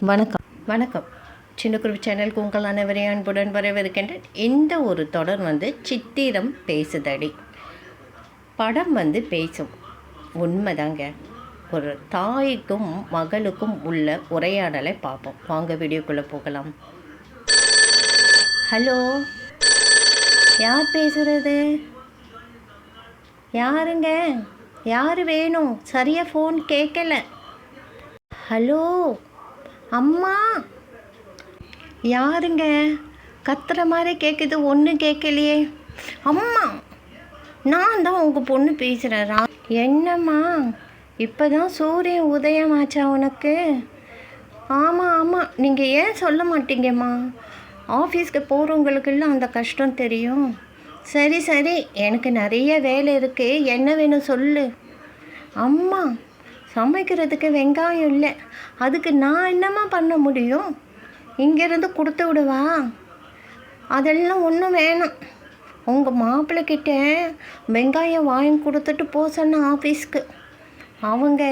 வணக்கம் வணக்கம். சின்ன குருவி சேனலுக்கு உங்கள் அனைவரையும் அன்புடன் வரவேற்கின்றேன். இந்த ஒரு தொடர் சித்திரம் பேசுதடி. படம் பேசும். உண்மைதாங்க. ஒரு தாய்க்கும் மகளுக்கும் உள்ள உரையாடலை பார்ப்போம். வாங்க வீடியோக்குள்ளே போகலாம். ஹலோ, யார் பேசுகிறது? யாருங்க? யார் வேணும்? சரியாக ஃபோன் கேட்கல. ஹலோ அம்மா, யாருங்க? கத்துற மாதிரி கேட்குது, ஒன்றும் கேட்கலையே. அம்மா, நான் தான் உங்கள் பொண்ணு பேசுகிறேன். என்னம்மா, இப்போ தான் சூரியன் உதயமாச்சா உனக்கு? ஆமாம் ஆமாம், நீங்கள் ஏன் சொல்ல மாட்டீங்கம்மா? ஆஃபீஸ்க்கு போகிறவங்களுக்கெல்லாம் அந்த கஷ்டம் தெரியும். சரி சரி, எனக்கு நிறைய வேலை இருக்குது, என்ன வேணும் சொல்லு. அம்மா, சமைக்கிறதுக்கு வெங்காயம் இல்லை, அதுக்கு நான் என்னம்மா பண்ண முடியும்? இங்கேருந்து கொடுத்து விடுவா? அதெல்லாம் ஒன்றும் வேணாம். உங்கள் மாப்பிள்ளைக்கிட்ட வெங்காயம் வாங்கி கொடுத்துட்டு போ சொன்ன ஆஃபீஸ்க்கு. அவங்க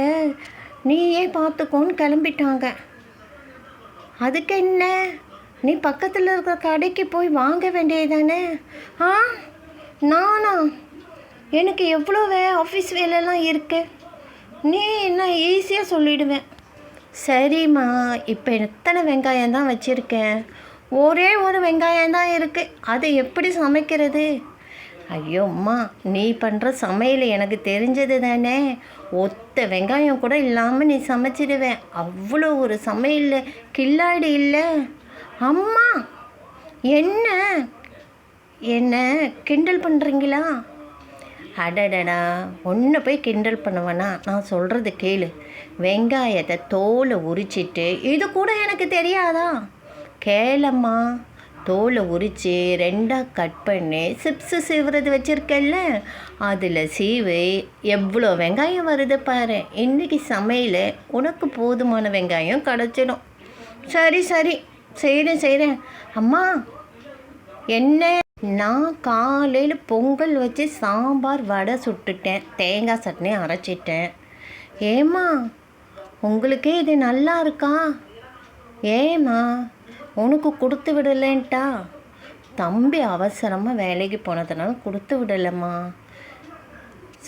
நீயே பார்த்துக்கோன்னு கிளம்பிட்டாங்க. அதுக்கு என்ன, நீ பக்கத்தில் இருக்கிற கடைக்கு போய் வாங்க வேண்டியதானே? நானா? எனக்கு எவ்வளோ ஆஃபீஸ் வேலைலாம் இருக்குது. நீ என்ன ஈஸியாக சொல்லிவிடுவேன். சரிம்மா, இப்போ எத்தனை வெங்காயம் தான் வச்சுருக்கேன்? ஒரே ஒரு வெங்காயம் தான் இருக்குது, அதை எப்படி சமைக்கிறது? ஐயோ அம்மா, நீ பண்ணுற சமையல் எனக்கு தெரிஞ்சது தானே. ஒத்த வெங்காயம் கூட இல்லாமல் நீ சமைச்சிடுவேன். அவ்வளோ ஒரு சமையல் கில்லாடி இல்லை. அம்மா, என்ன என்ன கிண்டல் பண்ணுறீங்களா? அடடடா, ஒன்றை போய் கிண்டல் பண்ணுவேனா? நான் சொல்கிறது கேளு. வெங்காயத்தை தோலை உரிச்சிட்டு, இது கூட எனக்கு தெரியாதா? கேளம்மா, தோலை உரித்து ரெண்டாக கட் பண்ணி சிப்ஸு சீவுறது வச்சுருக்கேன்ல, அதில் சீவு. எவ்வளோ வெங்காயம் வருது பாரு. இன்றைக்கி சமையல் உனக்கு போதுமான வெங்காயம் கிடச்சிடும். சரி சரி, செய்கிறேன். அம்மா, என்ன? நான் காலையில் பொங்கல் வச்சு சாம்பார் வடை சுட்டுட்டேன், தேங்காய் சட்னி அரைச்சிட்டேன். ஏம்மா, உங்களுக்கே இது நல்லா இருக்கா? ஏம்மா, உனக்கு கொடுத்து விடலேன்ட்டா? தம்பி அவசரமாக வேலைக்கு போனதுனால கொடுத்து விடலைம்மா.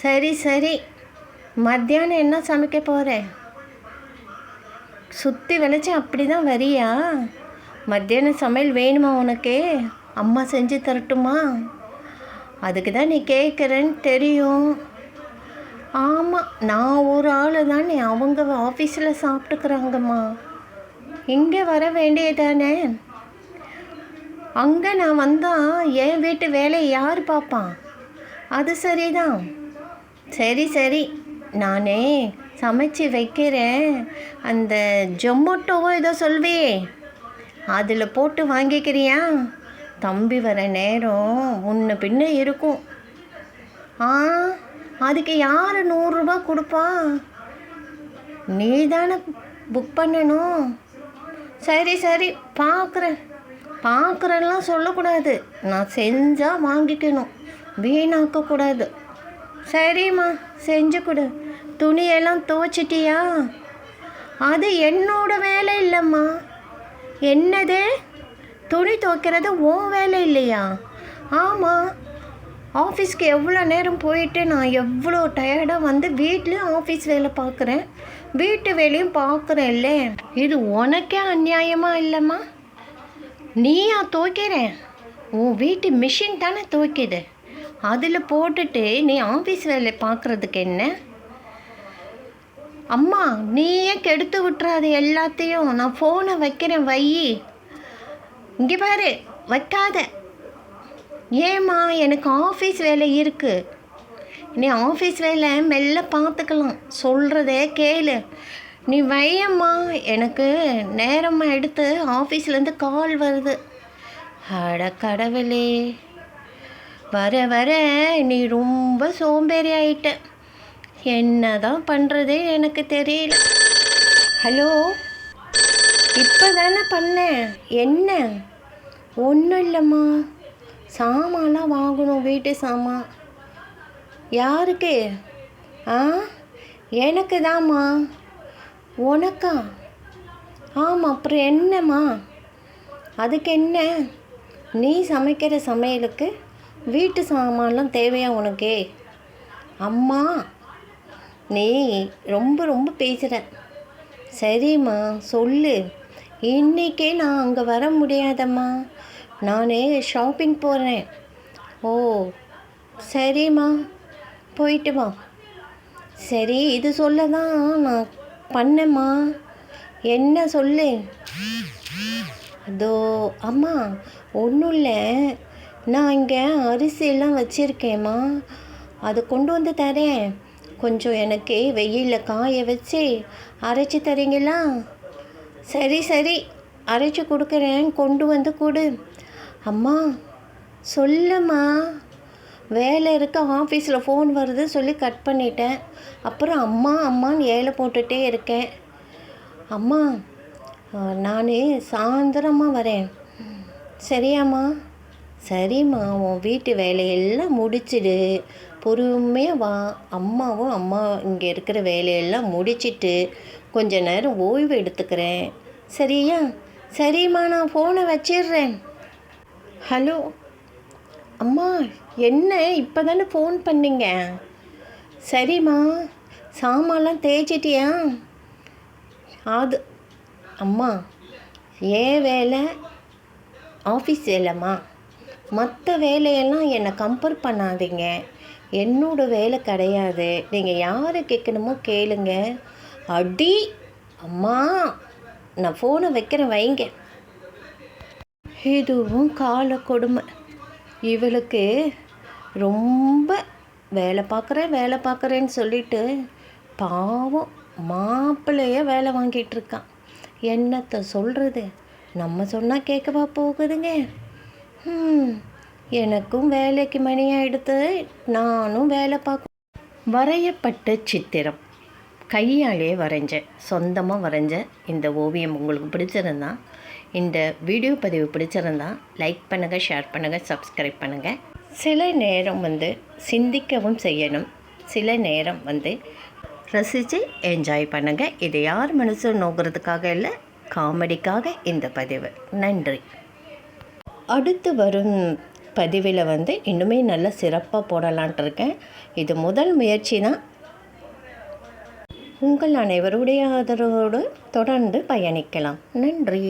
சரி சரி, மத்தியானம் என்ன சமைக்க போகிறேன்? சுற்றி விளைச்சி அப்படி தான் வரியா? மத்தியானம் சமையல் வேணுமா உனக்கு? அம்மா செஞ்சு தரட்டுமா? அதுக்கு தான் நீ கேட்குறேன்னு தெரியும். ஆமாம், நான் ஒரு ஆள் தானே, அவங்க ஆஃபீஸில் சாப்பிட்டுக்கிறாங்கம்மா. இங்கே வர வேண்டியதானே? அங்கே நான் வந்தால் என் வீட்டு வேலையை யார் பார்ப்பான்? அது சரிதான். சரி சரி, நானே சமைச்சு வைக்கிறேன். அந்த ஜொமோட்டோவோ ஏதோ சொல்வே, அதில் போட்டு வாங்கிக்கிறியா? தம்பி வர நேரம் முன்ன பின்ன இருக்கும். அதுக்கு யார் 100 ரூபா கொடுப்பா? நீ தானே புக் பண்ணணும். சரி சரி, பார்க்குறேன்லாம் சொல்லக்கூடாது. நான் செஞ்சால் வாங்கிக்கணும், வீணாக்கக்கூடாது. சரிம்மா, செஞ்சு கொடு. துணியெல்லாம் துவைச்சிட்டியா? அது என்னோட வேலை இல்லைம்மா. என்னது, துணி துவைக்கிறது உன் வேலை இல்லையா? ஆமாம், ஆஃபீஸ்க்கு எவ்வளோ நேரம் போயிட்டு நான் எவ்வளோ டயர்டாக வீட்லேயும் ஆஃபீஸ் வேலை பார்க்குறேன், வீட்டு வேலையும் பார்க்குறேன்ல. இது உனக்கே அநியாயமாக இல்லைம்மா? நீயா துவைக்கிறேன்? உன் வீட்டு மிஷின் தானே துவைக்குது, அதில் போட்டுட்டு நீ ஆஃபீஸ் வேலை பார்க்குறதுக்கு என்ன? அம்மா, நீயே கெடுத்து விட்டுறாது எல்லாத்தையும். நான் ஃபோனை வைக்கிறேன், வை. இங்கே பாரு, வைக்காத. ஏம்மா, எனக்கு ஆஃபீஸ் வேலை இருக்குது. நீ ஆஃபீஸ் வேலை மெல்ல பார்த்துக்கலாம், சொல்கிறதே கேளு. நீ வையம்மா, எனக்கு நேரமாக எடுத்து ஆஃபீஸ்லேருந்து கால் வருது. அட கடவுளே, வர வர நீ ரொம்ப சோம்பேறி ஆயிட்ட. என்ன தான் பண்ணுறதே எனக்கு தெரியல. ஹலோ, இப்போ தானே பண்ணேன். என்ன? ஒன்றும் இல்லைம்மா, சாமான்லாம் வாங்கணும், வீட்டு சாமான். யாருக்கு? எனக்கு தாம்மா. உனக்கா? ஆமாம், அப்புறம் என்னம்மா? அதுக்கு என்ன? நீ சமைக்கிற சமையலுக்கு வீட்டு சாமான்லாம் தேவையா உனக்கே? அம்மா, நீ ரொம்ப ரொம்ப பேசுகிற. சரிம்மா சொல்லு. இன்றைக்கே நான் அங்கே வர முடியாதம்மா, நான் ஷாப்பிங் போகிறேன். ஓ சரிம்மா, போயிட்டு வா. சரி, இது சொல்ல தான் நான் பண்ணேம்மா. என்ன சொல்லு? அதோ அம்மா, ஒன்றும் இல்லை, நான் இங்கே அரிசியெல்லாம் வச்சுருக்கேம்மா, அதை கொண்டு வந்து தரேன். கொஞ்சம் எனக்கு வெயிலில் காய வச்சு அரைச்சி தரீங்களா? சரி சரி, அரைச்சி கொடுக்குறேன், கொண்டு வந்து கொடு. அம்மா சொல்லும்மா. வேலை இருக்க, ஆஃபீஸில் ஃபோன் வருது சொல்லி கட் பண்ணிட்டேன். அப்புறம் அம்மா அம்மான்னு ஏழை போட்டுகிட்டே இருக்கேன். அம்மா, நான் சாயந்தரமாக வரேன். சரியாம்மா? சரிம்மா, உன் வீட்டு வேலையெல்லாம் முடிச்சிடு, பொறுமையாக வா. அம்மாவும் அம்மா இங்கே இருக்கிற வேலையெல்லாம் முடிச்சிட்டு கொஞ்ச நேரம் ஓய்வு எடுத்துக்கிறேன். சரியா? சரிம்மா, நான் ஃபோனை வச்சிடுறேன். ஹலோ அம்மா, என்ன இப்போ தானே ஃபோன் பண்ணிங்க? சரிம்மா, சாமான்லாம் தேய்ச்சிட்டியா? அது அம்மா, ஏன் வேலை ஆஃபீஸ் வேலைம்மா, மற்ற வேலையெல்லாம் என்னை கம்பேர் பண்ணாதீங்க. என்னோடய வேலை கிடையாது. நீங்கள் யாரை கேட்கணுமோ கேளுங்க. அடி அம்மா, நான் ஃபோனை வைக்கிறேன், வைங்க. இதுவும் கால கொடுமை. இவளுக்கு ரொம்ப வேலை பார்க்குறேன்னு சொல்லிட்டு பாவம் மாப்பிள்ளைய வேலை வாங்கிட்டு இருக்கான். என்னத்தை சொல்கிறது? நம்ம சொன்னால் கேட்கவா போகுதுங்க? எனக்கும் வேலைக்கு மணி ஆகிடுத்து, நானும் வேலை பார்க்க. வரையப்பட்ட சித்திரம், கையாலே வரைஞ்சேன், சொந்தமாக வரைஞ்ச இந்த ஓவியம் உங்களுக்கு பிடிச்சிருந்தா, இந்த வீடியோ பதிவு பிடிச்சிருந்தா லைக் பண்ணுங்கள், ஷேர் பண்ணுங்கள், சப்ஸ்கிரைப் பண்ணுங்கள். சில நேரம் சிந்திக்கவும் செய்யணும், சில நேரம் ரசித்து என்ஜாய் பண்ணுங்கள். இது யார் மனசு நோக்கிறதுக்காக இல்லை, காமெடிக்காக இந்த பதிவு. நன்றி. அடுத்து வரும் பதிவில் இன்னுமே நல்லா சிறப்பாக போடலான்ட்டு இருக்கேன். இது முதல் முயற்சி தான். உங்கள் அனைவருடைய ஆதரவோடு தொடர்ந்து பயணிக்கலாம். நன்றி.